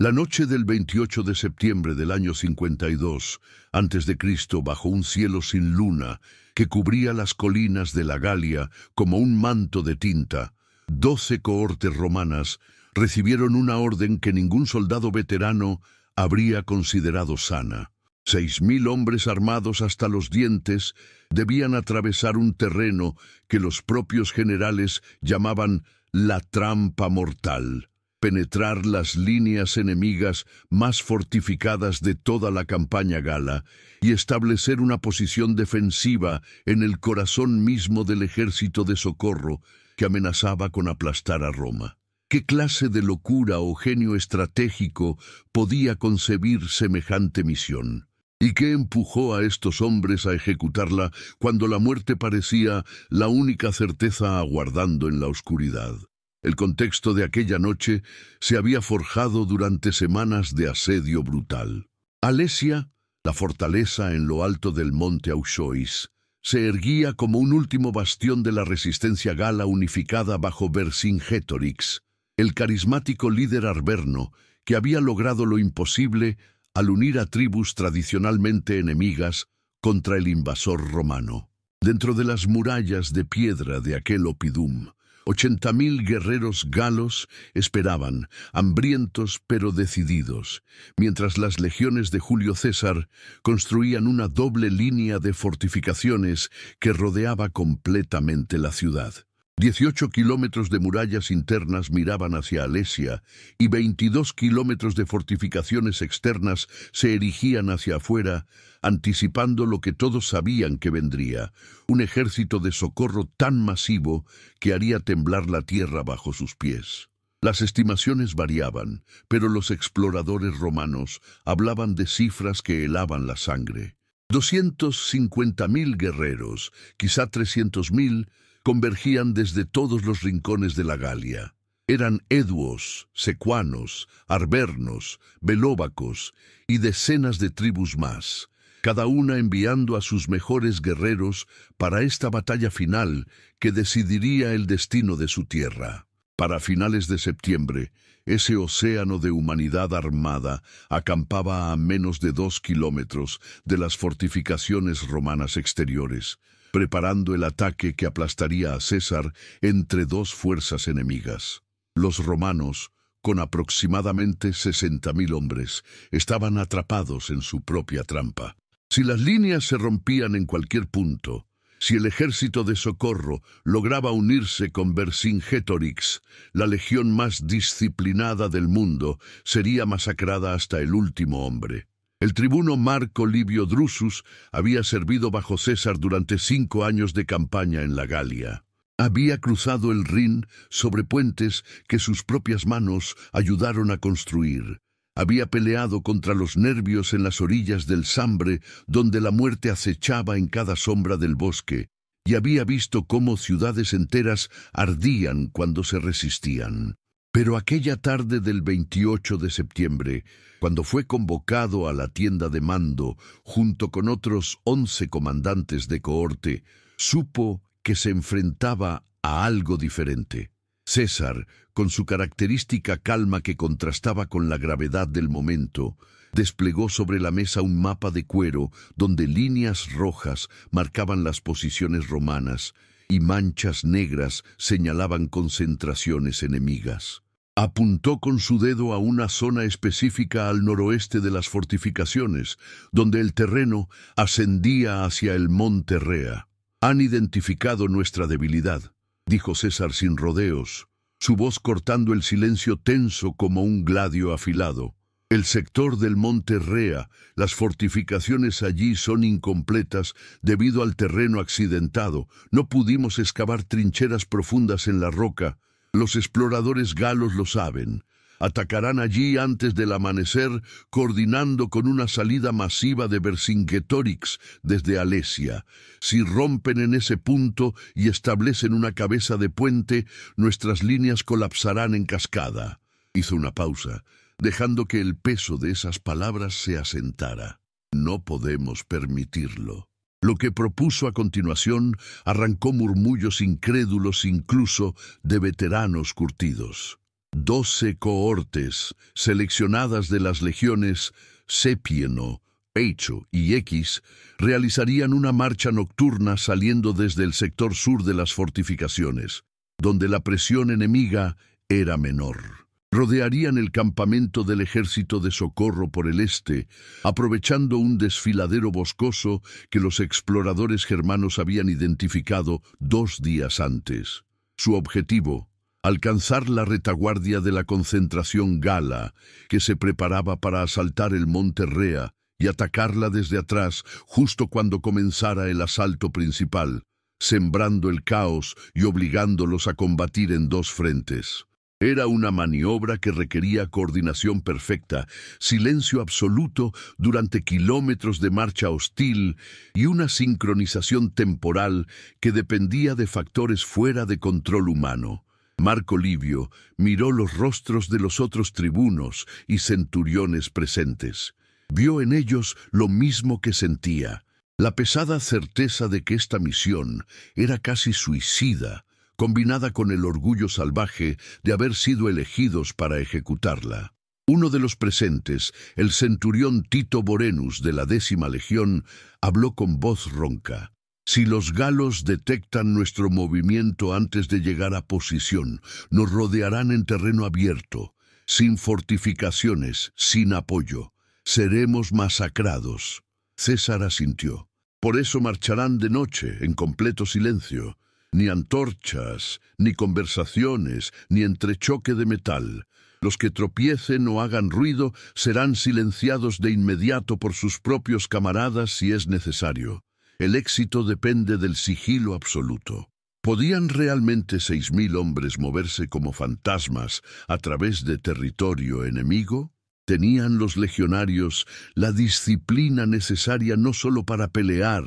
La noche del 28 de septiembre del año 52 a.C., bajo un cielo sin luna que cubría las colinas de la Galia como un manto de tinta, 12 cohortes romanas recibieron una orden que ningún soldado veterano habría considerado sana. 6.000 hombres armados hasta los dientes debían atravesar un terreno que los propios generales llamaban la trampa mortal. Penetrar las líneas enemigas más fortificadas de toda la campaña gala y establecer una posición defensiva en el corazón mismo del ejército de socorro que amenazaba con aplastar a Roma. ¿Qué clase de locura o genio estratégico podía concebir semejante misión? ¿Y qué empujó a estos hombres a ejecutarla cuando la muerte parecía la única certeza aguardando en la oscuridad? El contexto de aquella noche se había forjado durante semanas de asedio brutal. Alesia, la fortaleza en lo alto del monte Ausois, se erguía como un último bastión de la resistencia gala unificada bajo Vercingétorix, el carismático líder arverno que había logrado lo imposible al unir a tribus tradicionalmente enemigas contra el invasor romano. Dentro de las murallas de piedra de aquel Oppidum, 80.000 guerreros galos esperaban, hambrientos pero decididos, mientras las legiones de Julio César construían una doble línea de fortificaciones que rodeaba completamente la ciudad. 18 kilómetros de murallas internas miraban hacia Alesia y 22 kilómetros de fortificaciones externas se erigían hacia afuera, anticipando lo que todos sabían que vendría, un ejército de socorro tan masivo que haría temblar la tierra bajo sus pies. Las estimaciones variaban, pero los exploradores romanos hablaban de cifras que helaban la sangre. 250.000 guerreros, quizá 300.000, convergían desde todos los rincones de la Galia. Eran eduos, secuanos, arvernos, belóbacos y decenas de tribus más, cada una enviando a sus mejores guerreros para esta batalla final que decidiría el destino de su tierra. Para finales de septiembre, ese océano de humanidad armada acampaba a menos de 2 kilómetros de las fortificaciones romanas exteriores, preparando el ataque que aplastaría a César entre dos fuerzas enemigas. Los romanos, con aproximadamente 60.000 hombres, estaban atrapados en su propia trampa. Si las líneas se rompían en cualquier punto, si el ejército de socorro lograba unirse con Vercingétorix, la legión más disciplinada del mundo sería masacrada hasta el último hombre. El tribuno Marco Livio Drusus había servido bajo César durante 5 años de campaña en la Galia. Había cruzado el Rin sobre puentes que sus propias manos ayudaron a construir. Había peleado contra los nervios en las orillas del Sambre, donde la muerte acechaba en cada sombra del bosque, y había visto cómo ciudades enteras ardían cuando se resistían. Pero aquella tarde del 28 de septiembre, cuando fue convocado a la tienda de mando junto con otros 11 comandantes de cohorte, supo que se enfrentaba a algo diferente. César, con su característica calma que contrastaba con la gravedad del momento, desplegó sobre la mesa un mapa de cuero donde líneas rojas marcaban las posiciones romanas y manchas negras señalaban concentraciones enemigas. Apuntó con su dedo a una zona específica al noroeste de las fortificaciones, donde el terreno ascendía hacia el monte Rea. «Han identificado nuestra debilidad», dijo César sin rodeos, su voz cortando el silencio tenso como un gladio afilado. «El sector del monte Rea, las fortificaciones allí son incompletas debido al terreno accidentado. No pudimos excavar trincheras profundas en la roca. Los exploradores galos lo saben. Atacarán allí antes del amanecer, coordinando con una salida masiva de Vercingétorix desde Alesia. Si rompen en ese punto y establecen una cabeza de puente, nuestras líneas colapsarán en cascada». Hizo una pausa, dejando que el peso de esas palabras se asentara. «No podemos permitirlo». Lo que propuso a continuación arrancó murmullos incrédulos incluso de veteranos curtidos. 12 cohortes, seleccionadas de las legiones Sepieno, Heicho y X, realizarían una marcha nocturna saliendo desde el sector sur de las fortificaciones, donde la presión enemiga era menor. Rodearían el campamento del ejército de socorro por el este, aprovechando un desfiladero boscoso que los exploradores germanos habían identificado 2 días antes. Su objetivo: alcanzar la retaguardia de la concentración gala, que se preparaba para asaltar el monte Rea y atacarla desde atrás justo cuando comenzara el asalto principal, sembrando el caos y obligándolos a combatir en 2 frentes. Era una maniobra que requería coordinación perfecta, silencio absoluto durante kilómetros de marcha hostil y una sincronización temporal que dependía de factores fuera de control humano. Marco Livio miró los rostros de los otros tribunos y centuriones presentes. Vio en ellos lo mismo que sentía: la pesada certeza de que esta misión era casi suicida, combinada con el orgullo salvaje de haber sido elegidos para ejecutarla. Uno de los presentes, el centurión Tito Borenus de la 10ª Legión, habló con voz ronca. Si los galos detectan nuestro movimiento antes de llegar a posición, nos rodearán en terreno abierto, sin fortificaciones, sin apoyo. Seremos masacrados. César asintió. Por eso marcharán de noche, en completo silencio. Ni antorchas, ni conversaciones, ni entrechoque de metal. Los que tropiecen o hagan ruido serán silenciados de inmediato por sus propios camaradas si es necesario. El éxito depende del sigilo absoluto. ¿Podían realmente 6.000 hombres moverse como fantasmas a través de territorio enemigo? Tenían los legionarios la disciplina necesaria no solo para pelear,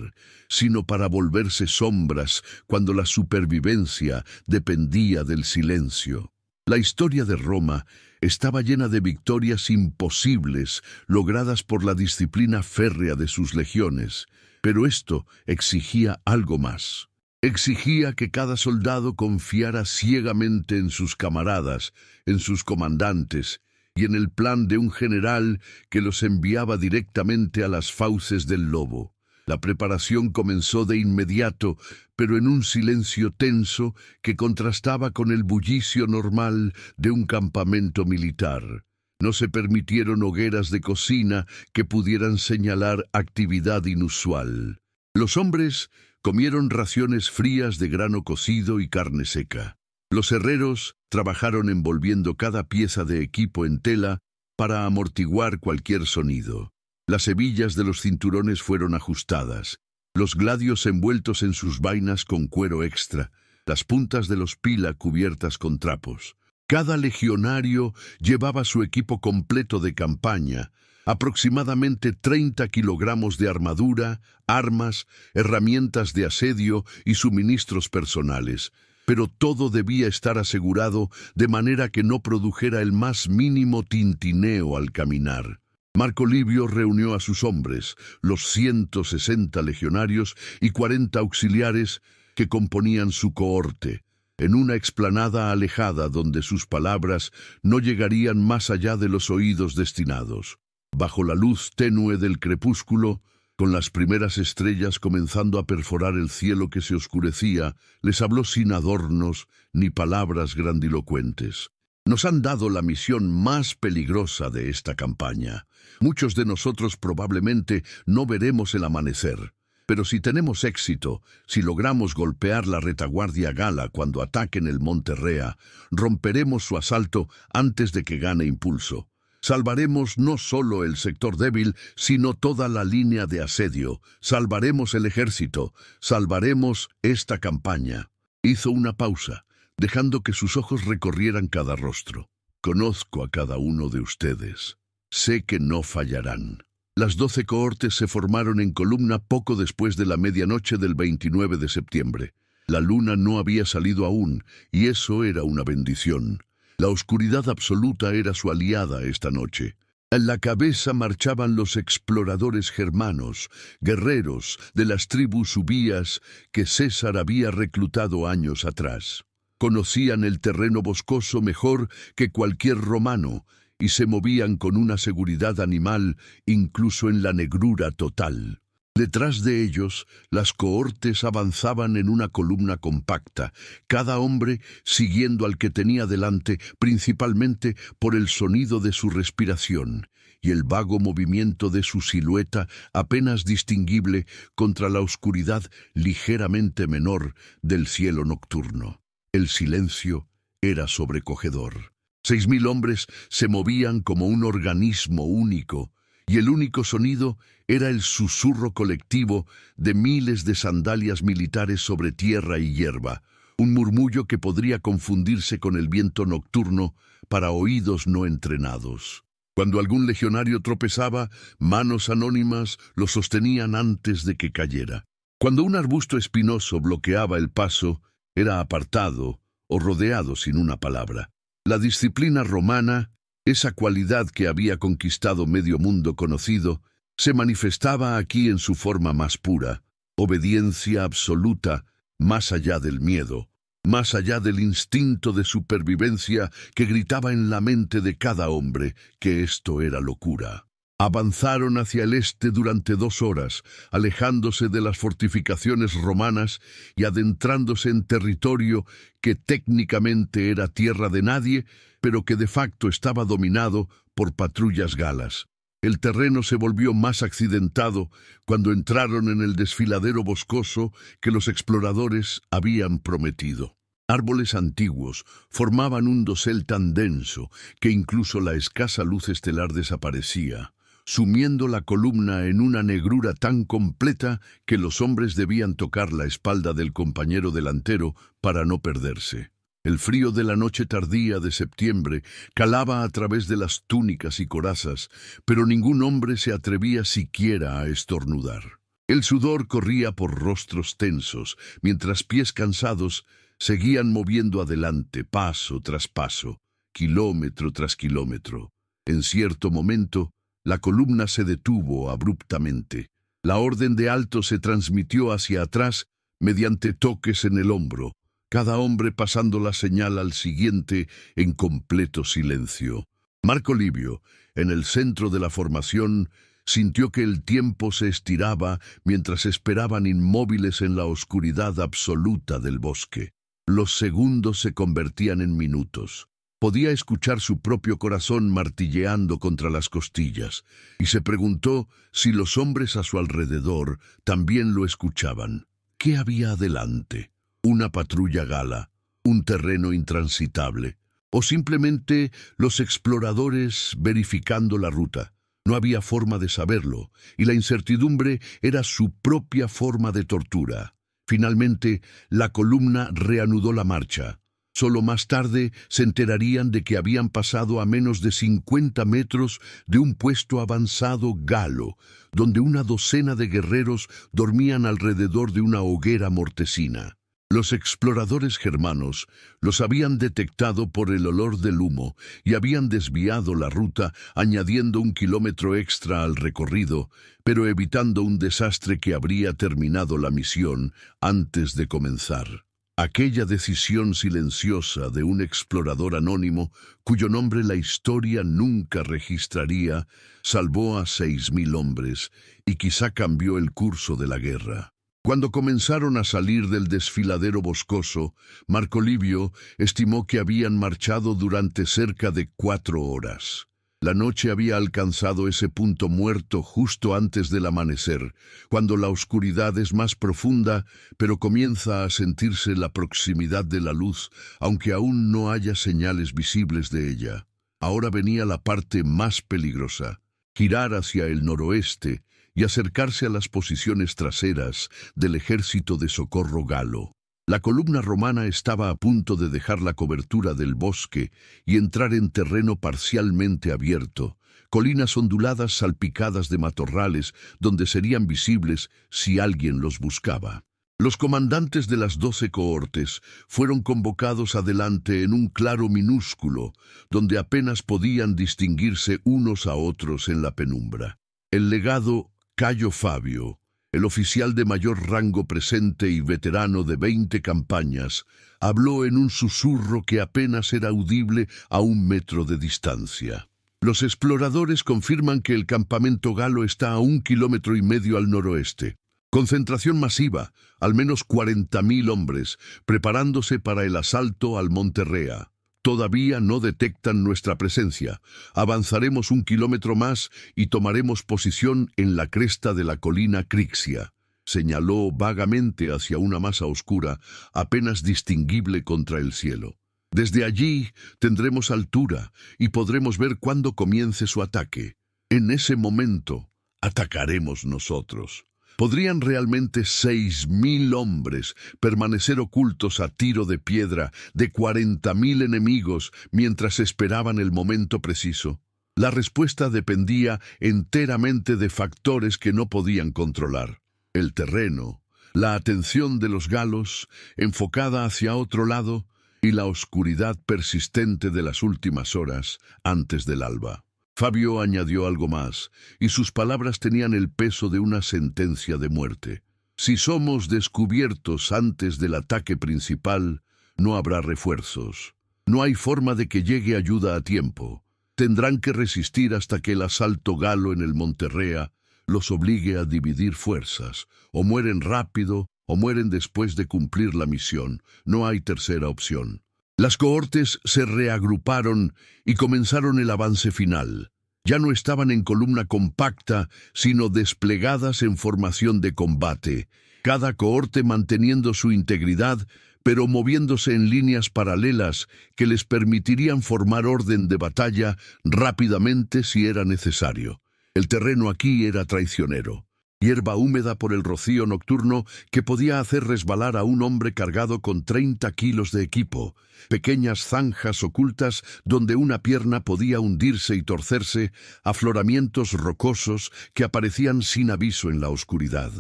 sino para volverse sombras cuando la supervivencia dependía del silencio. La historia de Roma estaba llena de victorias imposibles logradas por la disciplina férrea de sus legiones, pero esto exigía algo más. Exigía que cada soldado confiara ciegamente en sus camaradas, en sus comandantes, y en el plan de un general que los enviaba directamente a las fauces del lobo. La preparación comenzó de inmediato, pero en un silencio tenso que contrastaba con el bullicio normal de un campamento militar. No se permitieron hogueras de cocina que pudieran señalar actividad inusual. Los hombres comieron raciones frías de grano cocido y carne seca. Los herreros trabajaron envolviendo cada pieza de equipo en tela para amortiguar cualquier sonido. Las hebillas de los cinturones fueron ajustadas, los gladios envueltos en sus vainas con cuero extra, las puntas de los pila cubiertas con trapos. Cada legionario llevaba su equipo completo de campaña, aproximadamente 30 kilogramos de armadura, armas, herramientas de asedio y suministros personales. Pero todo debía estar asegurado de manera que no produjera el más mínimo tintineo al caminar. Marco Livio reunió a sus hombres, los 160 legionarios y 40 auxiliares que componían su cohorte, en una explanada alejada donde sus palabras no llegarían más allá de los oídos destinados. Bajo la luz tenue del crepúsculo, con las primeras estrellas comenzando a perforar el cielo que se oscurecía, les habló sin adornos ni palabras grandilocuentes. Nos han dado la misión más peligrosa de esta campaña. Muchos de nosotros probablemente no veremos el amanecer. Pero si tenemos éxito, si logramos golpear la retaguardia gala cuando ataquen el monte Rea, romperemos su asalto antes de que gane impulso. Salvaremos no solo el sector débil, sino toda la línea de asedio. Salvaremos el ejército. Salvaremos esta campaña. Hizo una pausa, dejando que sus ojos recorrieran cada rostro. Conozco a cada uno de ustedes. Sé que no fallarán. Las 12 cohortes se formaron en columna poco después de la medianoche del 29 de septiembre. La luna no había salido aún, y eso era una bendición. La oscuridad absoluta era su aliada esta noche. En la cabeza marchaban los exploradores germanos, guerreros de las tribus subías que César había reclutado años atrás. conocían el terreno boscoso mejor que cualquier romano y se movían con una seguridad animal incluso en la negrura total. Detrás de ellos, las cohortes avanzaban en una columna compacta, cada hombre siguiendo al que tenía delante, principalmente por el sonido de su respiración y el vago movimiento de su silueta apenas distinguible contra la oscuridad ligeramente menor del cielo nocturno. El silencio era sobrecogedor. 6000 hombres se movían como un organismo único, y el único sonido era el susurro colectivo de miles de sandalias militares sobre tierra y hierba, un murmullo que podría confundirse con el viento nocturno para oídos no entrenados. Cuando algún legionario tropezaba, manos anónimas lo sostenían antes de que cayera. Cuando un arbusto espinoso bloqueaba el paso, era apartado o rodeado sin una palabra. La disciplina romana, esa cualidad que había conquistado medio mundo conocido, se manifestaba aquí en su forma más pura, obediencia absoluta, más allá del miedo, más allá del instinto de supervivencia que gritaba en la mente de cada hombre que esto era locura. Avanzaron hacia el este durante 2 horas, alejándose de las fortificaciones romanas y adentrándose en territorio que técnicamente era tierra de nadie, pero que de facto estaba dominado por patrullas galas. El terreno se volvió más accidentado cuando entraron en el desfiladero boscoso que los exploradores habían prometido. Árboles antiguos formaban un dosel tan denso que incluso la escasa luz estelar desaparecía, sumiendo la columna en una negrura tan completa que los hombres debían tocar la espalda del compañero delantero para no perderse. El frío de la noche tardía de septiembre calaba a través de las túnicas y corazas, pero ningún hombre se atrevía siquiera a estornudar. El sudor corría por rostros tensos, mientras pies cansados seguían moviendo adelante paso tras paso, kilómetro tras kilómetro. En cierto momento, la columna se detuvo abruptamente. La orden de alto se transmitió hacia atrás mediante toques en el hombro, cada hombre pasando la señal al siguiente en completo silencio. Marco Livio, en el centro de la formación, sintió que el tiempo se estiraba mientras esperaban inmóviles en la oscuridad absoluta del bosque. Los segundos se convertían en minutos. Podía escuchar su propio corazón martilleando contra las costillas, y se preguntó si los hombres a su alrededor también lo escuchaban. ¿Qué había adelante? ¿Una patrulla gala? ¿Un terreno intransitable? ¿O simplemente los exploradores verificando la ruta? No había forma de saberlo, y la incertidumbre era su propia forma de tortura. Finalmente, la columna reanudó la marcha. Solo más tarde se enterarían de que habían pasado a menos de 50 metros de un puesto avanzado galo, donde una docena de guerreros dormían alrededor de una hoguera mortecina. Los exploradores germanos los habían detectado por el olor del humo y habían desviado la ruta, añadiendo 1 kilómetro extra al recorrido, pero evitando un desastre que habría terminado la misión antes de comenzar. Aquella decisión silenciosa de un explorador anónimo, cuyo nombre la historia nunca registraría, salvó a 6000 hombres y quizá cambió el curso de la guerra. Cuando comenzaron a salir del desfiladero boscoso, Marco Livio estimó que habían marchado durante cerca de 4 horas. La noche había alcanzado ese punto muerto justo antes del amanecer, cuando la oscuridad es más profunda, pero comienza a sentirse la proximidad de la luz, aunque aún no haya señales visibles de ella. Ahora venía la parte más peligrosa: girar hacia el noroeste y acercarse a las posiciones traseras del ejército de socorro galo. La columna romana estaba a punto de dejar la cobertura del bosque y entrar en terreno parcialmente abierto, colinas onduladas salpicadas de matorrales donde serían visibles si alguien los buscaba. Los comandantes de las 12 cohortes fueron convocados adelante en un claro minúsculo, donde apenas podían distinguirse unos a otros en la penumbra. El legado Cayo Fabio, El oficial de mayor rango presente y veterano de 20 campañas habló en un susurro que apenas era audible a 1 metro de distancia. Los exploradores confirman que el campamento galo está a 1,5 kilómetros al noroeste. Concentración masiva, al menos 40.000 hombres, preparándose para el asalto al Monte Rea. Todavía no detectan nuestra presencia. Avanzaremos 1 kilómetro más y tomaremos posición en la cresta de la colina Crixia. Señaló vagamente hacia una masa oscura, apenas distinguible contra el cielo. Desde allí tendremos altura y podremos ver cuándo comience su ataque. En ese momento, atacaremos nosotros. ¿Podrían realmente 6.000 hombres permanecer ocultos a tiro de piedra de 40.000 enemigos mientras esperaban el momento preciso? La respuesta dependía enteramente de factores que no podían controlar. El terreno, la atención de los galos, enfocada hacia otro lado, y la oscuridad persistente de las últimas horas antes del alba. Fabio añadió algo más, y sus palabras tenían el peso de una sentencia de muerte. Si somos descubiertos antes del ataque principal, no habrá refuerzos. No hay forma de que llegue ayuda a tiempo. Tendrán que resistir hasta que el asalto galo en el Monte Rea los obligue a dividir fuerzas. O mueren rápido, o mueren después de cumplir la misión. No hay tercera opción. Las cohortes se reagruparon y comenzaron el avance final. Ya no estaban en columna compacta, sino desplegadas en formación de combate, cada cohorte manteniendo su integridad, pero moviéndose en líneas paralelas que les permitirían formar orden de batalla rápidamente si era necesario. El terreno aquí era traicionero. Hierba húmeda por el rocío nocturno que podía hacer resbalar a un hombre cargado con 30 kilos de equipo, pequeñas zanjas ocultas donde una pierna podía hundirse y torcerse, afloramientos rocosos que aparecían sin aviso en la oscuridad.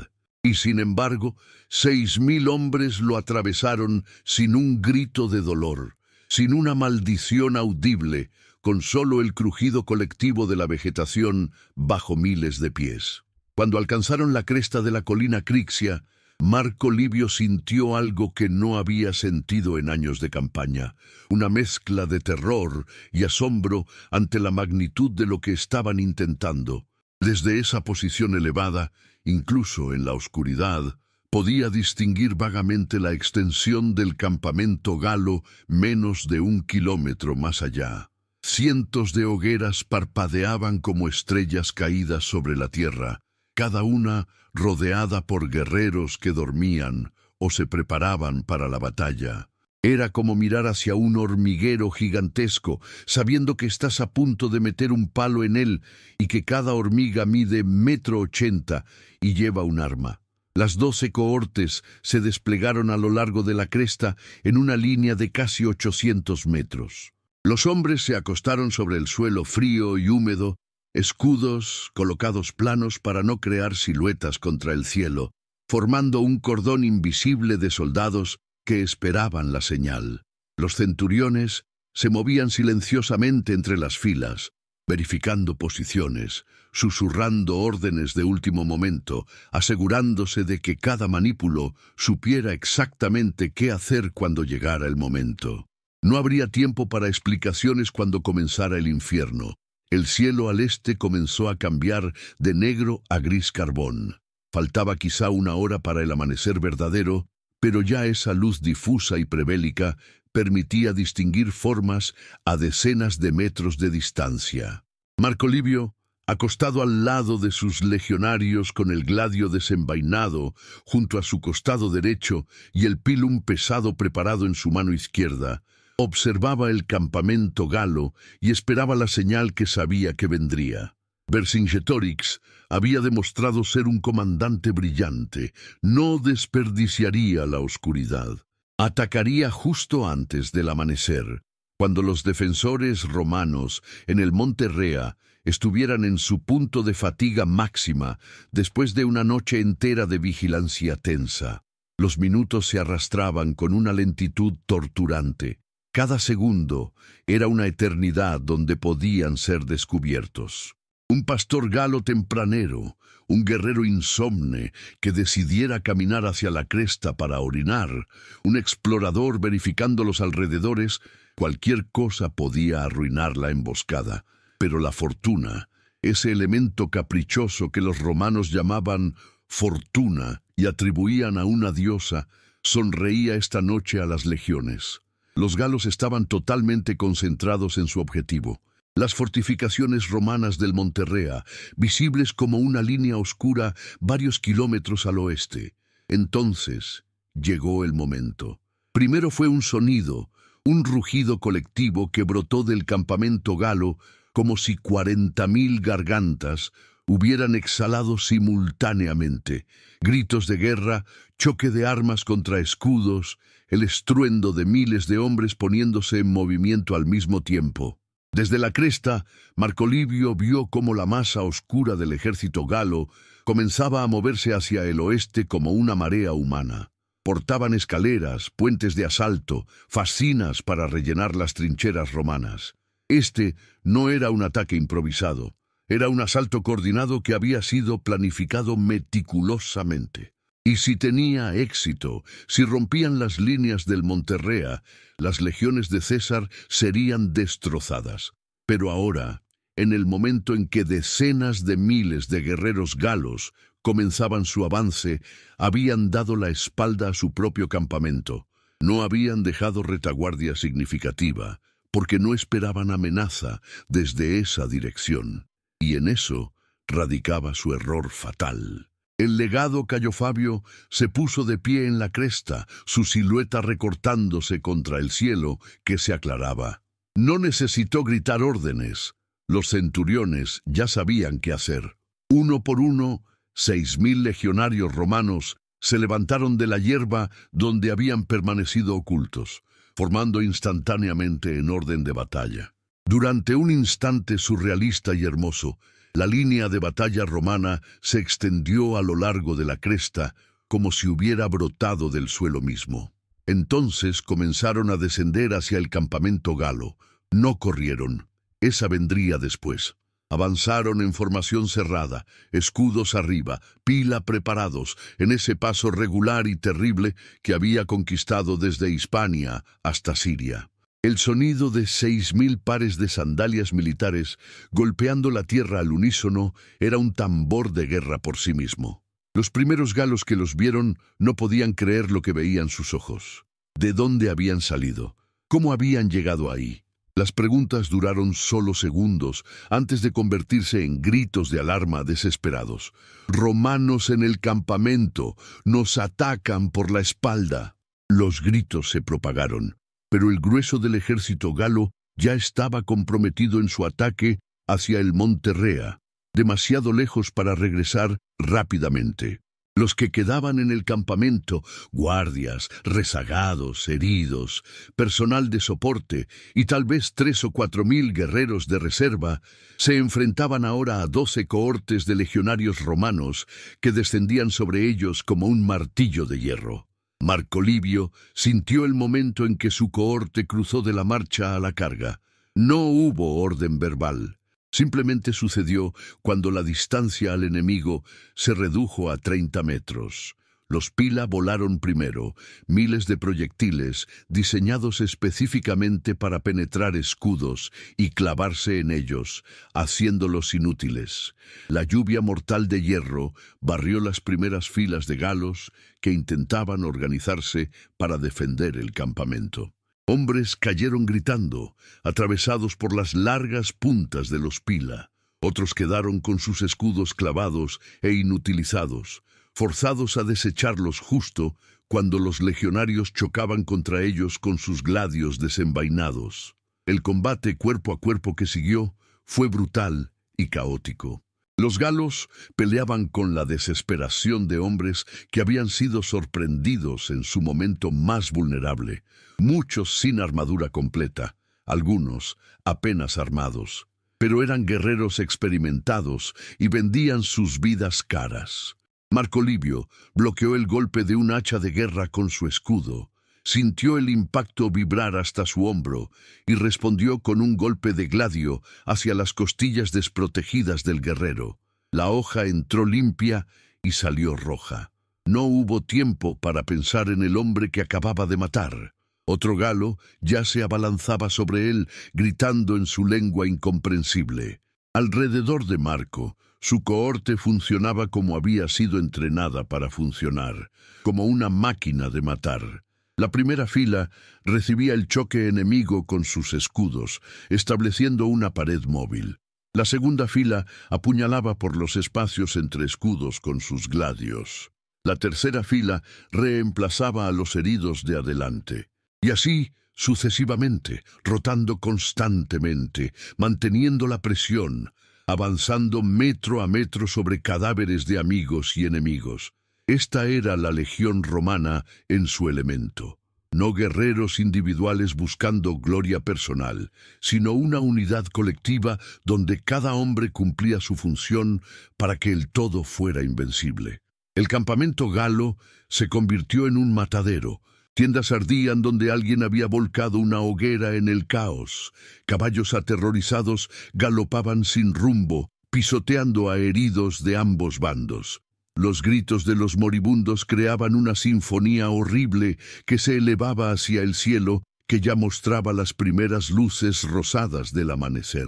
Y sin embargo, 6.000 hombres lo atravesaron sin un grito de dolor, sin una maldición audible, con solo el crujido colectivo de la vegetación bajo miles de pies. Cuando alcanzaron la cresta de la colina Crixia, Marco Livio sintió algo que no había sentido en años de campaña, una mezcla de terror y asombro ante la magnitud de lo que estaban intentando. Desde esa posición elevada, incluso en la oscuridad, podía distinguir vagamente la extensión del campamento galo menos de 1 kilómetro más allá. Cientos de hogueras parpadeaban como estrellas caídas sobre la tierra, cada una rodeada por guerreros que dormían o se preparaban para la batalla. Era como mirar hacia un hormiguero gigantesco, sabiendo que estás a punto de meter un palo en él y que cada hormiga mide 1,80 m y lleva un arma. Las 12 cohortes se desplegaron a lo largo de la cresta en una línea de casi 800 metros. Los hombres se acostaron sobre el suelo frío y húmedo, escudos colocados planos para no crear siluetas contra el cielo, formando un cordón invisible de soldados que esperaban la señal. Los centuriones se movían silenciosamente entre las filas, verificando posiciones, susurrando órdenes de último momento, asegurándose de que cada manípulo supiera exactamente qué hacer cuando llegara el momento. No habría tiempo para explicaciones cuando comenzara el infierno. El cielo al este comenzó a cambiar de negro a gris carbón. Faltaba quizá 1 hora para el amanecer verdadero, pero ya esa luz difusa y prebélica permitía distinguir formas a decenas de metros de distancia. Marco Livio, acostado al lado de sus legionarios con el gladio desenvainado junto a su costado derecho y el pilum pesado preparado en su mano izquierda, observaba el campamento galo y esperaba la señal que sabía que vendría. Vercingetorix había demostrado ser un comandante brillante. No desperdiciaría la oscuridad. Atacaría justo antes del amanecer, cuando los defensores romanos en el Monte Rea estuvieran en su punto de fatiga máxima después de una noche entera de vigilancia tensa. Los minutos se arrastraban con una lentitud torturante. Cada segundo era una eternidad donde podían ser descubiertos. Un pastor galo tempranero, un guerrero insomne que decidiera caminar hacia la cresta para orinar, un explorador verificando los alrededores, cualquier cosa podía arruinar la emboscada. Pero la fortuna, ese elemento caprichoso que los romanos llamaban fortuna y atribuían a una diosa, sonreía esta noche a las legiones. Los galos estaban totalmente concentrados en su objetivo. Las fortificaciones romanas del Monterrea, visibles como una línea oscura varios kilómetros al oeste. Entonces llegó el momento. Primero fue un sonido, un rugido colectivo que brotó del campamento galo como si 40.000 gargantas hubieran exhalado simultáneamente. Gritos de guerra, choque de armas contra escudos, el estruendo de miles de hombres poniéndose en movimiento al mismo tiempo. Desde la cresta, Marco Livio vio cómo la masa oscura del ejército galo comenzaba a moverse hacia el oeste como una marea humana. Portaban escaleras, puentes de asalto, fascinas para rellenar las trincheras romanas. Este no era un ataque improvisado, era un asalto coordinado que había sido planificado meticulosamente. Y si tenía éxito, si rompían las líneas del Monterrea, las legiones de César serían destrozadas. Pero ahora, en el momento en que decenas de miles de guerreros galos comenzaban su avance, habían dado la espalda a su propio campamento. No habían dejado retaguardia significativa, porque no esperaban amenaza desde esa dirección. Y en eso radicaba su error fatal. El legado Cayo Fabio se puso de pie en la cresta, su silueta recortándose contra el cielo que se aclaraba. No necesitó gritar órdenes. Los centuriones ya sabían qué hacer. Uno por uno, 6.000 legionarios romanos se levantaron de la hierba donde habían permanecido ocultos, formando instantáneamente en orden de batalla. Durante un instante surrealista y hermoso, la línea de batalla romana se extendió a lo largo de la cresta como si hubiera brotado del suelo mismo. Entonces comenzaron a descender hacia el campamento galo. No corrieron. Esa vendría después. Avanzaron en formación cerrada, escudos arriba, pila preparados, en ese paso regular y terrible que había conquistado desde Hispania hasta Siria. El sonido de 6.000 pares de sandalias militares golpeando la tierra al unísono era un tambor de guerra por sí mismo. Los primeros galos que los vieron no podían creer lo que veían sus ojos. ¿De dónde habían salido? ¿Cómo habían llegado ahí? Las preguntas duraron solo segundos antes de convertirse en gritos de alarma desesperados. «¡Romanos en el campamento! ¡Nos atacan por la espalda!». Los gritos se propagaron, pero el grueso del ejército galo ya estaba comprometido en su ataque hacia el Monterrea, demasiado lejos para regresar rápidamente. Los que quedaban en el campamento, guardias, rezagados, heridos, personal de soporte y tal vez 3 o 4.000 guerreros de reserva, se enfrentaban ahora a 12 cohortes de legionarios romanos que descendían sobre ellos como un martillo de hierro. Marco Livio sintió el momento en que su cohorte cruzó de la marcha a la carga. No hubo orden verbal. Simplemente sucedió cuando la distancia al enemigo se redujo a 30 metros. Los Pila volaron primero, miles de proyectiles diseñados específicamente para penetrar escudos y clavarse en ellos, haciéndolos inútiles. La lluvia mortal de hierro barrió las primeras filas de galos que intentaban organizarse para defender el campamento. Hombres cayeron gritando, atravesados por las largas puntas de los Pila. Otros quedaron con sus escudos clavados e inutilizados, forzados a desecharlos justo cuando los legionarios chocaban contra ellos con sus gladios desenvainados. El combate cuerpo a cuerpo que siguió fue brutal y caótico. Los galos peleaban con la desesperación de hombres que habían sido sorprendidos en su momento más vulnerable, muchos sin armadura completa, algunos apenas armados, pero eran guerreros experimentados y vendían sus vidas caras. Marco Livio bloqueó el golpe de un hacha de guerra con su escudo. Sintió el impacto vibrar hasta su hombro y respondió con un golpe de gladio hacia las costillas desprotegidas del guerrero. La hoja entró limpia y salió roja. No hubo tiempo para pensar en el hombre que acababa de matar. Otro galo ya se abalanzaba sobre él, gritando en su lengua incomprensible. Alrededor de Marco, su cohorte funcionaba como había sido entrenada para funcionar, como una máquina de matar. La primera fila recibía el choque enemigo con sus escudos, estableciendo una pared móvil. La segunda fila apuñalaba por los espacios entre escudos con sus gladios. La tercera fila reemplazaba a los heridos de adelante. Y así sucesivamente, rotando constantemente, manteniendo la presión, avanzando metro a metro sobre cadáveres de amigos y enemigos. Esta era la legión romana en su elemento. No guerreros individuales buscando gloria personal, sino una unidad colectiva donde cada hombre cumplía su función para que el todo fuera invencible. El campamento galo se convirtió en un matadero. Tiendas ardían donde alguien había volcado una hoguera en el caos. Caballos aterrorizados galopaban sin rumbo, pisoteando a heridos de ambos bandos. Los gritos de los moribundos creaban una sinfonía horrible que se elevaba hacia el cielo, que ya mostraba las primeras luces rosadas del amanecer.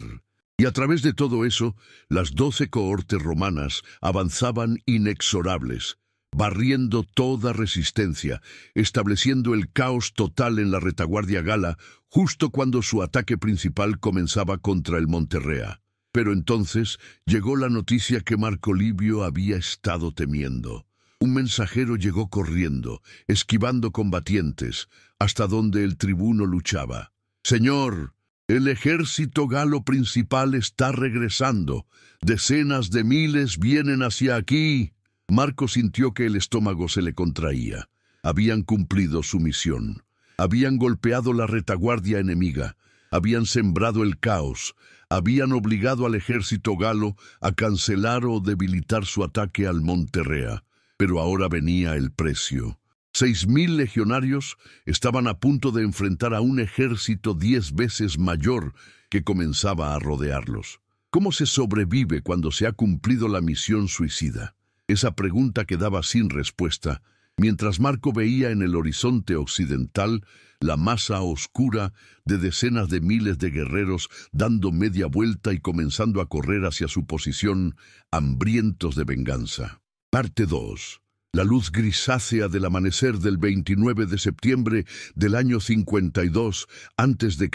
Y a través de todo eso, las 12 cohortes romanas avanzaban inexorables, barriendo toda resistencia, estableciendo el caos total en la retaguardia gala, justo cuando su ataque principal comenzaba contra el Monterrea. Pero entonces llegó la noticia que Marco Livio había estado temiendo. Un mensajero llegó corriendo, esquivando combatientes, hasta donde el tribuno luchaba. «Señor, el ejército galo principal está regresando. Decenas de miles vienen hacia aquí». Marco sintió que el estómago se le contraía. Habían cumplido su misión. Habían golpeado la retaguardia enemiga. Habían sembrado el caos. Habían obligado al ejército galo a cancelar o debilitar su ataque al Monterrea. Pero ahora venía el precio. 6.000 legionarios estaban a punto de enfrentar a un ejército 10 veces mayor que comenzaba a rodearlos. ¿Cómo se sobrevive cuando se ha cumplido la misión suicida? Esa pregunta quedaba sin respuesta, mientras Marco veía en el horizonte occidental la masa oscura de decenas de miles de guerreros dando media vuelta y comenzando a correr hacia su posición, hambrientos de venganza. Parte 2. La luz grisácea del amanecer del 29 de septiembre del año 52 a.C.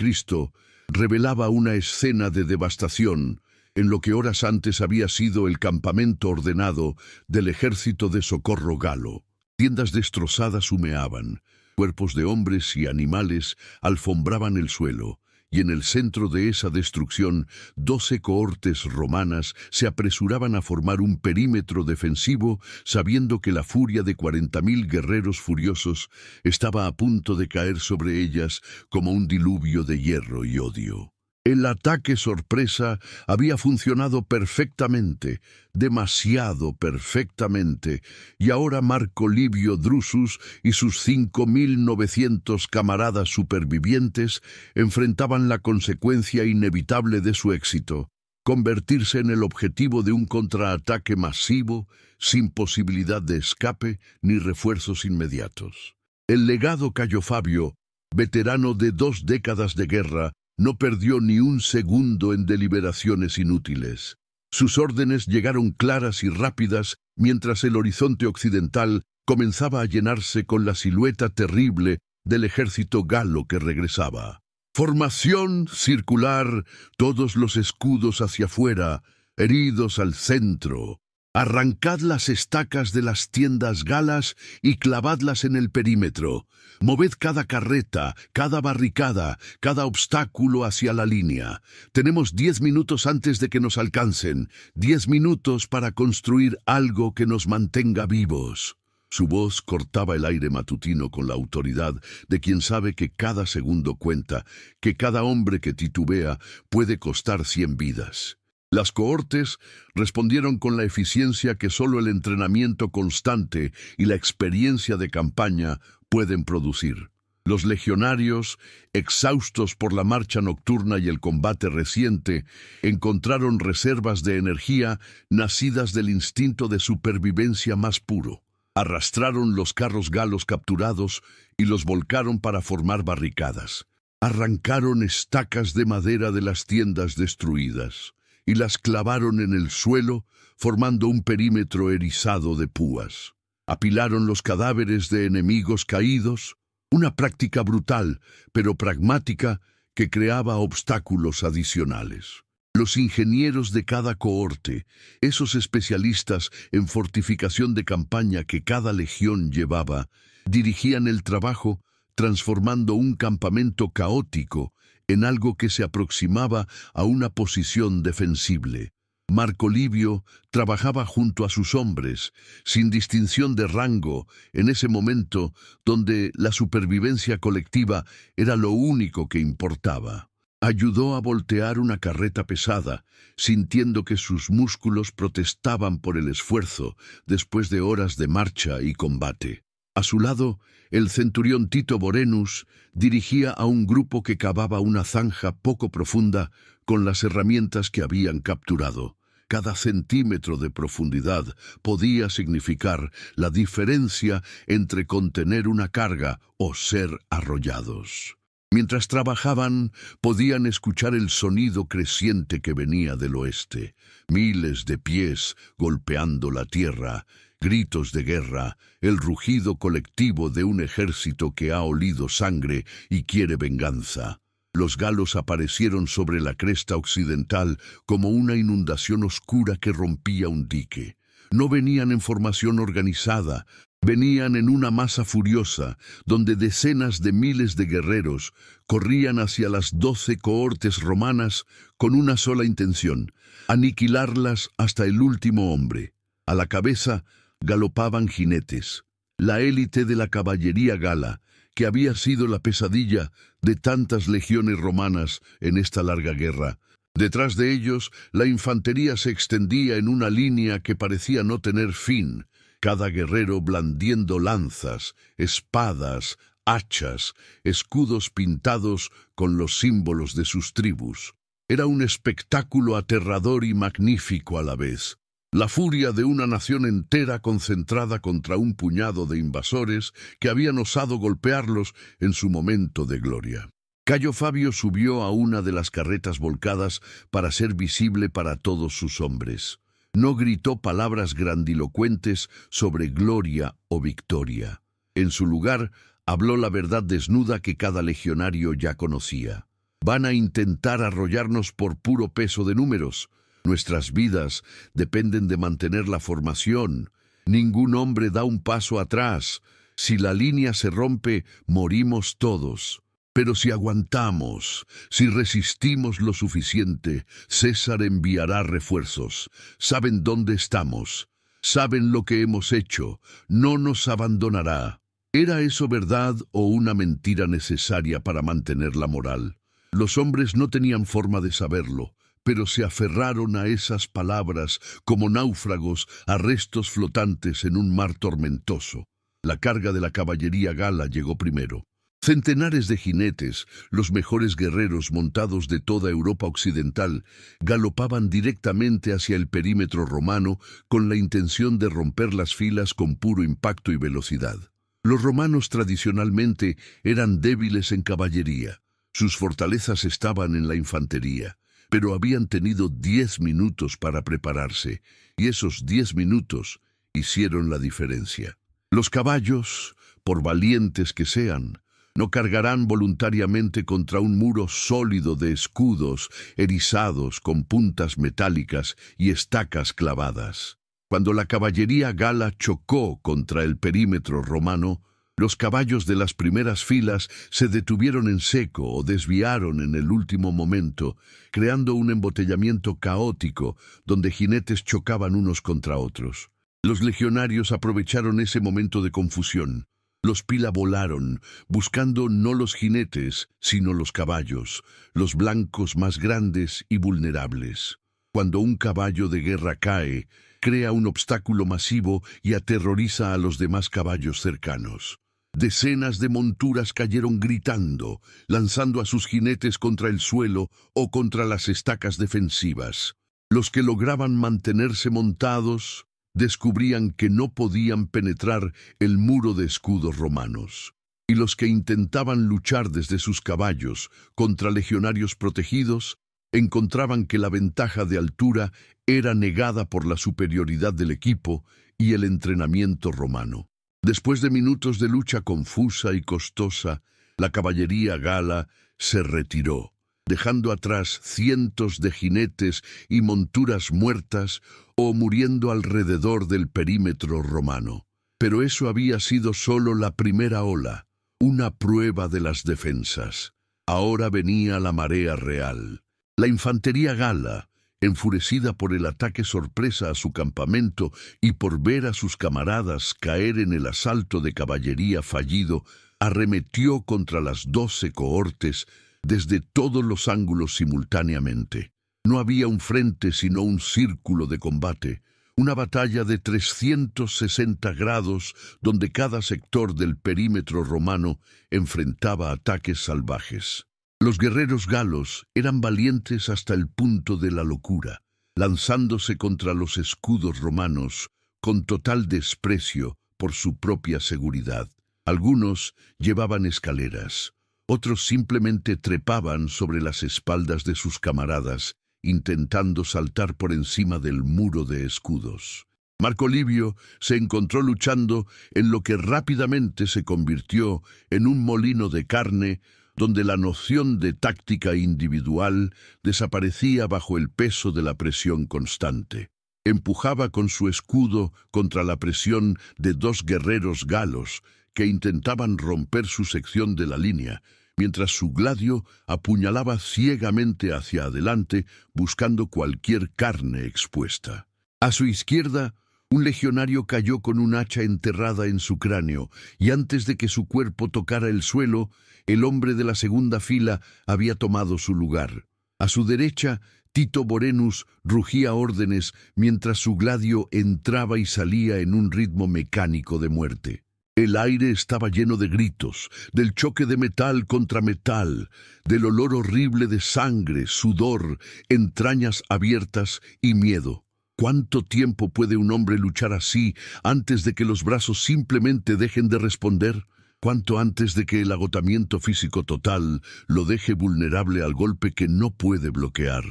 revelaba una escena de devastación en lo que horas antes había sido el campamento ordenado del ejército de socorro galo. Tiendas destrozadas humeaban, cuerpos de hombres y animales alfombraban el suelo, y en el centro de esa destrucción 12 cohortes romanas se apresuraban a formar un perímetro defensivo, sabiendo que la furia de 40.000 guerreros furiosos estaba a punto de caer sobre ellas como un diluvio de hierro y odio. El ataque sorpresa había funcionado perfectamente, demasiado perfectamente, y ahora Marco Livio Drusus y sus 5.900 camaradas supervivientes enfrentaban la consecuencia inevitable de su éxito, convertirse en el objetivo de un contraataque masivo, sin posibilidad de escape ni refuerzos inmediatos. El legado Cayo Fabio, veterano de 2 décadas de guerra, no perdió ni un segundo en deliberaciones inútiles. Sus órdenes llegaron claras y rápidas mientras el horizonte occidental comenzaba a llenarse con la silueta terrible del ejército galo que regresaba. Formación circular, todos los escudos hacia afuera, heridos al centro. Arrancad las estacas de las tiendas galas y clavadlas en el perímetro. Moved cada carreta, cada barricada, cada obstáculo hacia la línea. Tenemos 10 minutos antes de que nos alcancen, 10 minutos para construir algo que nos mantenga vivos. Su voz cortaba el aire matutino con la autoridad de quien sabe que cada segundo cuenta, que cada hombre que titubea puede costar 100 vidas. Las cohortes respondieron con la eficiencia que solo el entrenamiento constante y la experiencia de campaña pueden producir. Los legionarios, exhaustos por la marcha nocturna y el combate reciente, encontraron reservas de energía nacidas del instinto de supervivencia más puro. Arrastraron los carros galos capturados y los volcaron para formar barricadas. Arrancaron estacas de madera de las tiendas destruidas y las clavaron en el suelo, formando un perímetro erizado de púas. Apilaron los cadáveres de enemigos caídos, una práctica brutal, pero pragmática, que creaba obstáculos adicionales. Los ingenieros de cada cohorte, esos especialistas en fortificación de campaña que cada legión llevaba, dirigían el trabajo transformando un campamento caótico en algo que se aproximaba a una posición defensible. Marco Livio trabajaba junto a sus hombres, sin distinción de rango, en ese momento donde la supervivencia colectiva era lo único que importaba. Ayudó a voltear una carreta pesada, sintiendo que sus músculos protestaban por el esfuerzo después de horas de marcha y combate. A su lado, el centurión Tito Vorenus dirigía a un grupo que cavaba una zanja poco profunda con las herramientas que habían capturado. Cada centímetro de profundidad podía significar la diferencia entre contener una carga o ser arrollados. Mientras trabajaban, podían escuchar el sonido creciente que venía del oeste. Miles de pies golpeando la tierra, gritos de guerra, el rugido colectivo de un ejército que ha olido sangre y quiere venganza. Los galos aparecieron sobre la cresta occidental como una inundación oscura que rompía un dique. No venían en formación organizada, venían en una masa furiosa, donde decenas de miles de guerreros corrían hacia las 12 cohortes romanas con una sola intención: aniquilarlas hasta el último hombre. A la cabeza galopaban jinetes, la élite de la caballería gala, que había sido la pesadilla de tantas legiones romanas en esta larga guerra. Detrás de ellos, la infantería se extendía en una línea que parecía no tener fin, cada guerrero blandiendo lanzas, espadas, hachas, escudos pintados con los símbolos de sus tribus. Era un espectáculo aterrador y magnífico a la vez. La furia de una nación entera concentrada contra un puñado de invasores que habían osado golpearlos en su momento de gloria. Cayo Fabio subió a una de las carretas volcadas para ser visible para todos sus hombres. No gritó palabras grandilocuentes sobre gloria o victoria. En su lugar, habló la verdad desnuda que cada legionario ya conocía. Van a intentar arrollarnos por puro peso de números. Nuestras vidas dependen de mantener la formación. Ningún hombre da un paso atrás. Si la línea se rompe, morimos todos. Pero si aguantamos, si resistimos lo suficiente, César enviará refuerzos. Saben dónde estamos, saben lo que hemos hecho, no nos abandonará. ¿Era eso verdad o una mentira necesaria para mantener la moral? Los hombres no tenían forma de saberlo, pero se aferraron a esas palabras como náufragos a restos flotantes en un mar tormentoso. La carga de la caballería gala llegó primero. Centenares de jinetes, los mejores guerreros montados de toda Europa occidental, galopaban directamente hacia el perímetro romano con la intención de romper las filas con puro impacto y velocidad. Los romanos tradicionalmente eran débiles en caballería. Sus fortalezas estaban en la infantería, pero habían tenido 10 minutos para prepararse, y esos 10 minutos hicieron la diferencia. Los caballos, por valientes que sean, no cargarán voluntariamente contra un muro sólido de escudos erizados con puntas metálicas y estacas clavadas. Cuando la caballería gala chocó contra el perímetro romano, los caballos de las primeras filas se detuvieron en seco o desviaron en el último momento, creando un embotellamiento caótico donde jinetes chocaban unos contra otros. Los legionarios aprovecharon ese momento de confusión. Los pila volaron, buscando no los jinetes, sino los caballos, los blancos más grandes y vulnerables. Cuando un caballo de guerra cae, crea un obstáculo masivo y aterroriza a los demás caballos cercanos. Decenas de monturas cayeron gritando, lanzando a sus jinetes contra el suelo o contra las estacas defensivas. Los que lograban mantenerse montados descubrían que no podían penetrar el muro de escudos romanos. Y los que intentaban luchar desde sus caballos contra legionarios protegidos encontraban que la ventaja de altura era negada por la superioridad del equipo y el entrenamiento romano. Después de minutos de lucha confusa y costosa, la caballería gala se retiró, dejando atrás cientos de jinetes y monturas muertas o muriendo alrededor del perímetro romano. Pero eso había sido solo la primera ola, una prueba de las defensas. Ahora venía la marea real. La infantería gala, enfurecida por el ataque sorpresa a su campamento y por ver a sus camaradas caer en el asalto de caballería fallido, arremetió contra las 12 cohortes desde todos los ángulos simultáneamente. No había un frente sino un círculo de combate, una batalla de 360 grados donde cada sector del perímetro romano enfrentaba ataques salvajes. Los guerreros galos eran valientes hasta el punto de la locura, lanzándose contra los escudos romanos con total desprecio por su propia seguridad. Algunos llevaban escaleras, otros simplemente trepaban sobre las espaldas de sus camaradas, intentando saltar por encima del muro de escudos. Marco Livio se encontró luchando en lo que rápidamente se convirtió en un molino de carne donde la noción de táctica individual desaparecía bajo el peso de la presión constante. Empujaba con su escudo contra la presión de 2 guerreros galos que intentaban romper su sección de la línea, mientras su gladio apuñalaba ciegamente hacia adelante buscando cualquier carne expuesta. A su izquierda, un legionario cayó con un hacha enterrada en su cráneo, y antes de que su cuerpo tocara el suelo, el hombre de la segunda fila había tomado su lugar. A su derecha, Tito Vorenus rugía órdenes mientras su gladio entraba y salía en un ritmo mecánico de muerte. El aire estaba lleno de gritos, del choque de metal contra metal, del olor horrible de sangre, sudor, entrañas abiertas y miedo. ¿Cuánto tiempo puede un hombre luchar así antes de que los brazos simplemente dejen de responder? ¿Cuánto antes de que el agotamiento físico total lo deje vulnerable al golpe que no puede bloquear?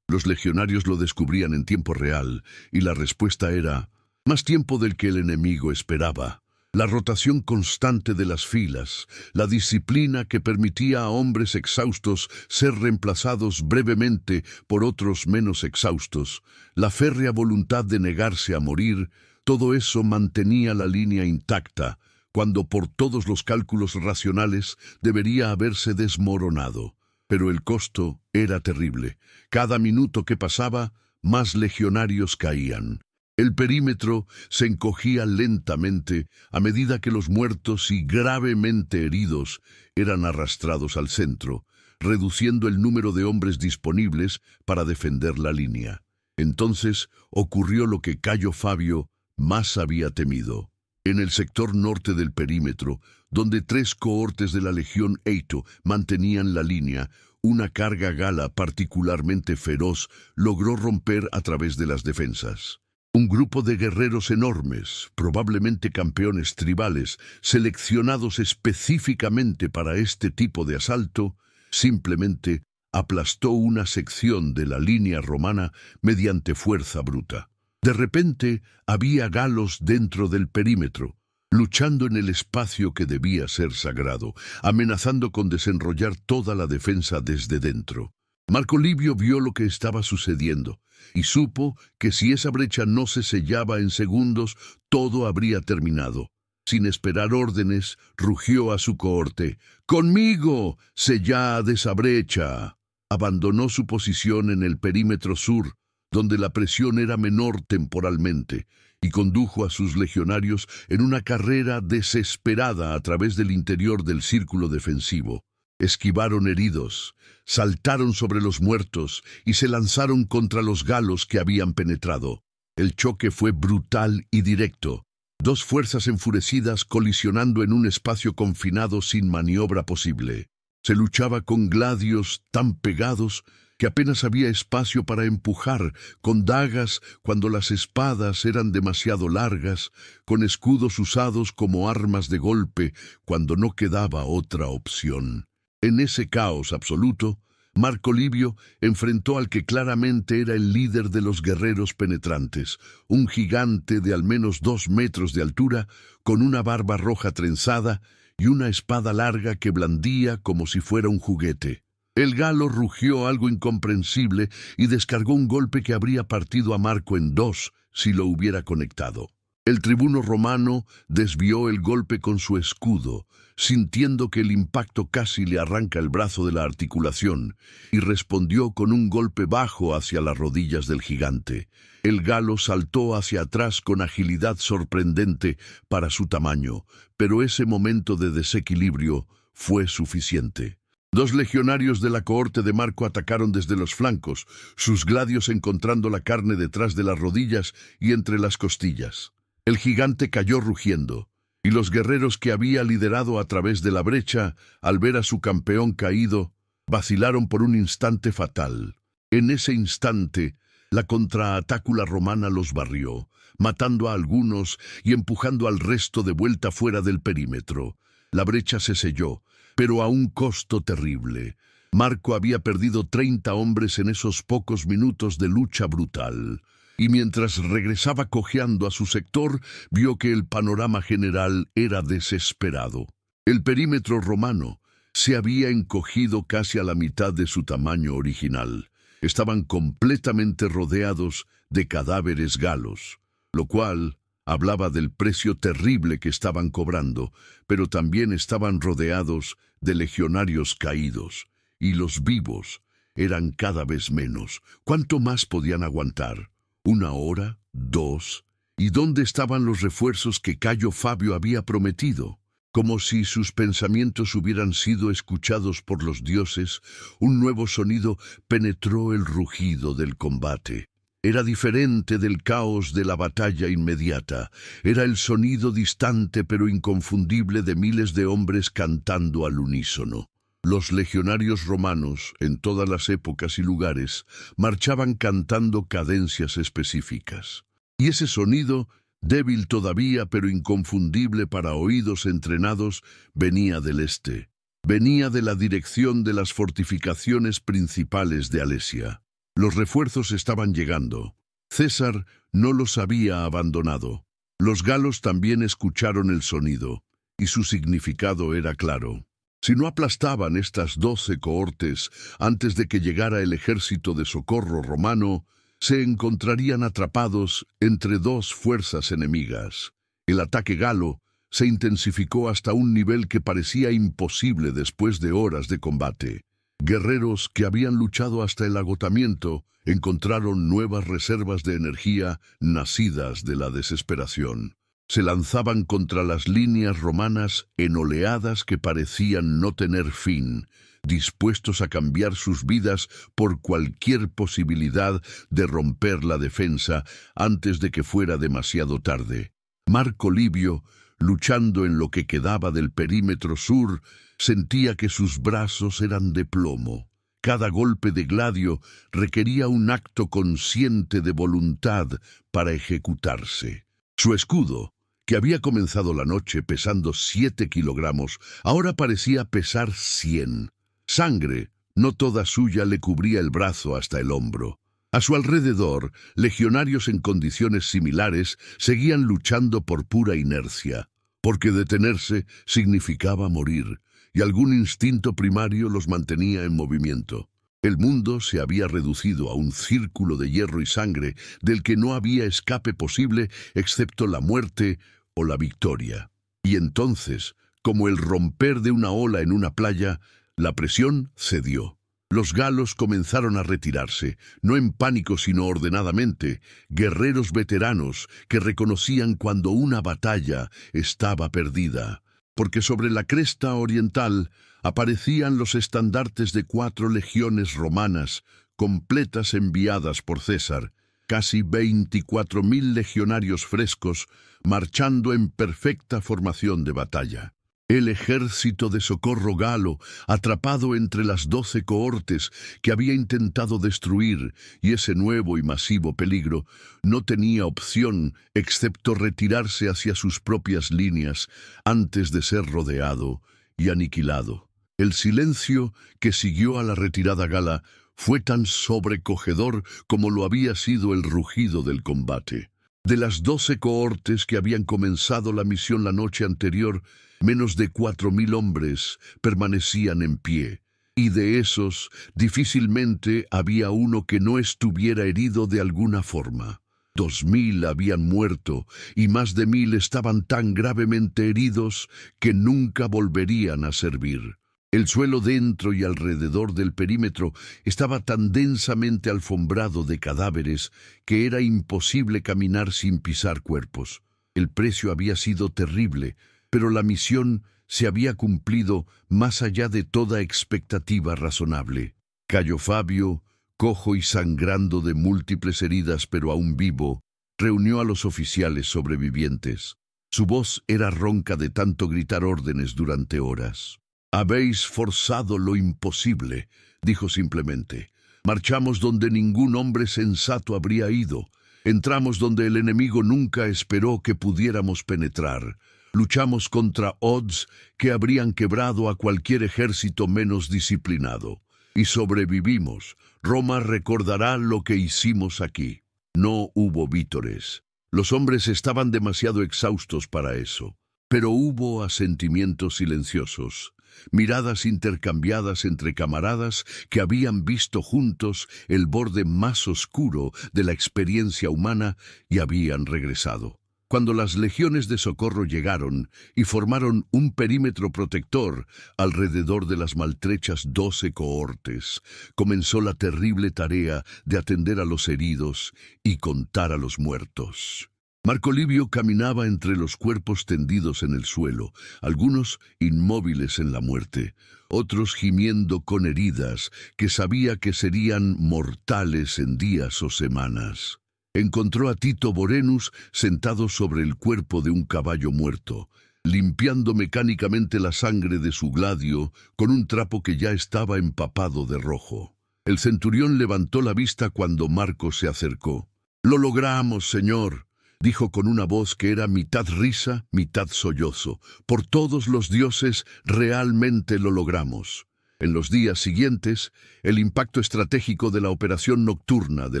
Los legionarios lo descubrían en tiempo real, y la respuesta era más tiempo del que el enemigo esperaba. La rotación constante de las filas, la disciplina que permitía a hombres exhaustos ser reemplazados brevemente por otros menos exhaustos, la férrea voluntad de negarse a morir, todo eso mantenía la línea intacta, cuando por todos los cálculos racionales debería haberse desmoronado. Pero el costo era terrible. Cada minuto que pasaba, más legionarios caían. El perímetro se encogía lentamente a medida que los muertos y gravemente heridos eran arrastrados al centro, reduciendo el número de hombres disponibles para defender la línea. Entonces ocurrió lo que Cayo Fabio más había temido. En el sector norte del perímetro, donde 3 cohortes de la legión Eito mantenían la línea, una carga gala particularmente feroz logró romper a través de las defensas. Un grupo de guerreros enormes, probablemente campeones tribales, seleccionados específicamente para este tipo de asalto, simplemente aplastó una sección de la línea romana mediante fuerza bruta. De repente había galos dentro del perímetro, luchando en el espacio que debía ser sagrado, amenazando con desenrollar toda la defensa desde dentro. Marco Livio vio lo que estaba sucediendo y supo que si esa brecha no se sellaba en segundos, todo habría terminado. Sin esperar órdenes, rugió a su cohorte: «¡Conmigo! ¡Sellad esa brecha!». Abandonó su posición en el perímetro sur, donde la presión era menor temporalmente, y condujo a sus legionarios en una carrera desesperada a través del interior del círculo defensivo. Esquivaron heridos, saltaron sobre los muertos y se lanzaron contra los galos que habían penetrado. El choque fue brutal y directo. Dos fuerzas enfurecidas colisionando en un espacio confinado sin maniobra posible. Se luchaba con gladios tan pegados que apenas había espacio para empujar, con dagas cuando las espadas eran demasiado largas, con escudos usados como armas de golpe cuando no quedaba otra opción. En ese caos absoluto, Marco Livio enfrentó al que claramente era el líder de los guerreros penetrantes, un gigante de al menos 2 metros de altura, con una barba roja trenzada y una espada larga que blandía como si fuera un juguete. El galo rugió algo incomprensible y descargó un golpe que habría partido a Marco en 2 si lo hubiera conectado. El tribuno romano desvió el golpe con su escudo, sintiendo que el impacto casi le arranca el brazo de la articulación, y respondió con un golpe bajo hacia las rodillas del gigante. El galo saltó hacia atrás con agilidad sorprendente para su tamaño, pero ese momento de desequilibrio fue suficiente. 2 legionarios de la cohorte de Marco atacaron desde los flancos, sus gladios encontrando la carne detrás de las rodillas y entre las costillas. El gigante cayó rugiendo, y los guerreros que había liderado a través de la brecha, al ver a su campeón caído, vacilaron por un instante fatal. En ese instante, la contraatácula romana los barrió, matando a algunos y empujando al resto de vuelta fuera del perímetro. La brecha se selló, pero a un costo terrible. Marco había perdido 30 hombres en esos pocos minutos de lucha brutal. Y mientras regresaba cojeando a su sector, vio que el panorama general era desesperado. El perímetro romano se había encogido casi a la mitad de su tamaño original. Estaban completamente rodeados de cadáveres galos, lo cual hablaba del precio terrible que estaban cobrando, pero también estaban rodeados de legionarios caídos, y los vivos eran cada vez menos. ¿Cuánto más podían aguantar? ¿1 hora? ¿2? ¿Y dónde estaban los refuerzos que Cayo Fabio había prometido? Como si sus pensamientos hubieran sido escuchados por los dioses, un nuevo sonido penetró el rugido del combate. Era diferente del caos de la batalla inmediata. Era el sonido distante pero inconfundible de miles de hombres cantando al unísono. Los legionarios romanos, en todas las épocas y lugares, marchaban cantando cadencias específicas. Y ese sonido, débil todavía pero inconfundible para oídos entrenados, venía del este. Venía de la dirección de las fortificaciones principales de Alesia. Los refuerzos estaban llegando. César no los había abandonado. Los galos también escucharon el sonido, y su significado era claro. Si no aplastaban estas 12 cohortes antes de que llegara el ejército de socorro romano, se encontrarían atrapados entre 2 fuerzas enemigas. El ataque galo se intensificó hasta un nivel que parecía imposible después de horas de combate. Guerreros que habían luchado hasta el agotamiento encontraron nuevas reservas de energía nacidas de la desesperación. Se lanzaban contra las líneas romanas en oleadas que parecían no tener fin, dispuestos a cambiar sus vidas por cualquier posibilidad de romper la defensa antes de que fuera demasiado tarde. Marco Livio, luchando en lo que quedaba del perímetro sur, sentía que sus brazos eran de plomo. Cada golpe de gladio requería un acto consciente de voluntad para ejecutarse. Su escudo, que había comenzado la noche pesando 7 kilogramos, ahora parecía pesar 100. Sangre, no toda suya, le cubría el brazo hasta el hombro. A su alrededor, legionarios en condiciones similares seguían luchando por pura inercia, porque detenerse significaba morir, y algún instinto primario los mantenía en movimiento. El mundo se había reducido a un círculo de hierro y sangre del que no había escape posible excepto la muerte o la victoria. Y entonces, como el romper de una ola en una playa, la presión cedió. Los galos comenzaron a retirarse, no en pánico sino ordenadamente, guerreros veteranos que reconocían cuando una batalla estaba perdida, porque sobre la cresta oriental aparecían los estandartes de 4 legiones romanas, completas enviadas por César, casi 24.000 legionarios frescos marchando en perfecta formación de batalla. El ejército de socorro galo, atrapado entre las 12 cohortes que había intentado destruir, y ese nuevo y masivo peligro, no tenía opción excepto retirarse hacia sus propias líneas antes de ser rodeado y aniquilado. El silencio que siguió a la retirada gala fue tan sobrecogedor como lo había sido el rugido del combate. De las 12 cohortes que habían comenzado la misión la noche anterior, menos de 4.000 hombres permanecían en pie, y de esos difícilmente había uno que no estuviera herido de alguna forma. 2.000 habían muerto, y más de 1.000 estaban tan gravemente heridos que nunca volverían a servir. El suelo dentro y alrededor del perímetro estaba tan densamente alfombrado de cadáveres que era imposible caminar sin pisar cuerpos. El precio había sido terrible, pero la misión se había cumplido más allá de toda expectativa razonable. Cayo Fabio, cojo y sangrando de múltiples heridas pero aún vivo, reunió a los oficiales sobrevivientes. Su voz era ronca de tanto gritar órdenes durante horas. «Habéis forzado lo imposible», dijo simplemente. «Marchamos donde ningún hombre sensato habría ido. Entramos donde el enemigo nunca esperó que pudiéramos penetrar. Luchamos contra odds que habrían quebrado a cualquier ejército menos disciplinado. Y sobrevivimos. Roma recordará lo que hicimos aquí». No hubo vítores. Los hombres estaban demasiado exhaustos para eso. Pero hubo asentimientos silenciosos, miradas intercambiadas entre camaradas que habían visto juntos el borde más oscuro de la experiencia humana y habían regresado. Cuando las legiones de socorro llegaron y formaron un perímetro protector alrededor de las maltrechas 12 cohortes, comenzó la terrible tarea de atender a los heridos y contar a los muertos. Marco Livio caminaba entre los cuerpos tendidos en el suelo, algunos inmóviles en la muerte, otros gimiendo con heridas que sabía que serían mortales en días o semanas. Encontró a Tito Vorenus sentado sobre el cuerpo de un caballo muerto, limpiando mecánicamente la sangre de su gladio con un trapo que ya estaba empapado de rojo. El centurión levantó la vista cuando Marco se acercó. «Lo logramos, señor», dijo con una voz que era mitad risa, mitad sollozo. «Por todos los dioses, realmente lo logramos». En los días siguientes, el impacto estratégico de la operación nocturna de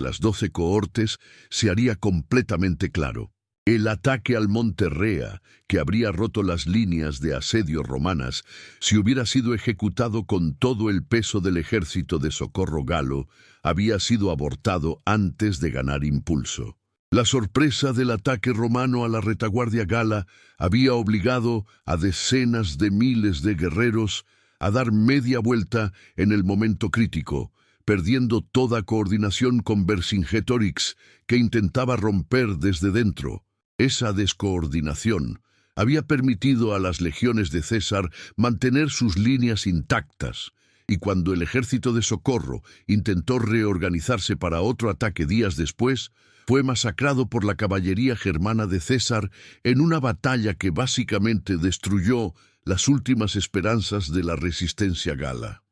las 12 cohortes se haría completamente claro. El ataque al Monte Rea, que habría roto las líneas de asedio romanas, si hubiera sido ejecutado con todo el peso del ejército de socorro galo, había sido abortado antes de ganar impulso. La sorpresa del ataque romano a la retaguardia gala había obligado a decenas de miles de guerreros a dar media vuelta en el momento crítico, perdiendo toda coordinación con Vercingetorix, que intentaba romper desde dentro. Esa descoordinación había permitido a las legiones de César mantener sus líneas intactas, y cuando el ejército de socorro intentó reorganizarse para otro ataque días después, fue masacrado por la caballería germana de César en una batalla que básicamente destruyó las últimas esperanzas de la resistencia gala.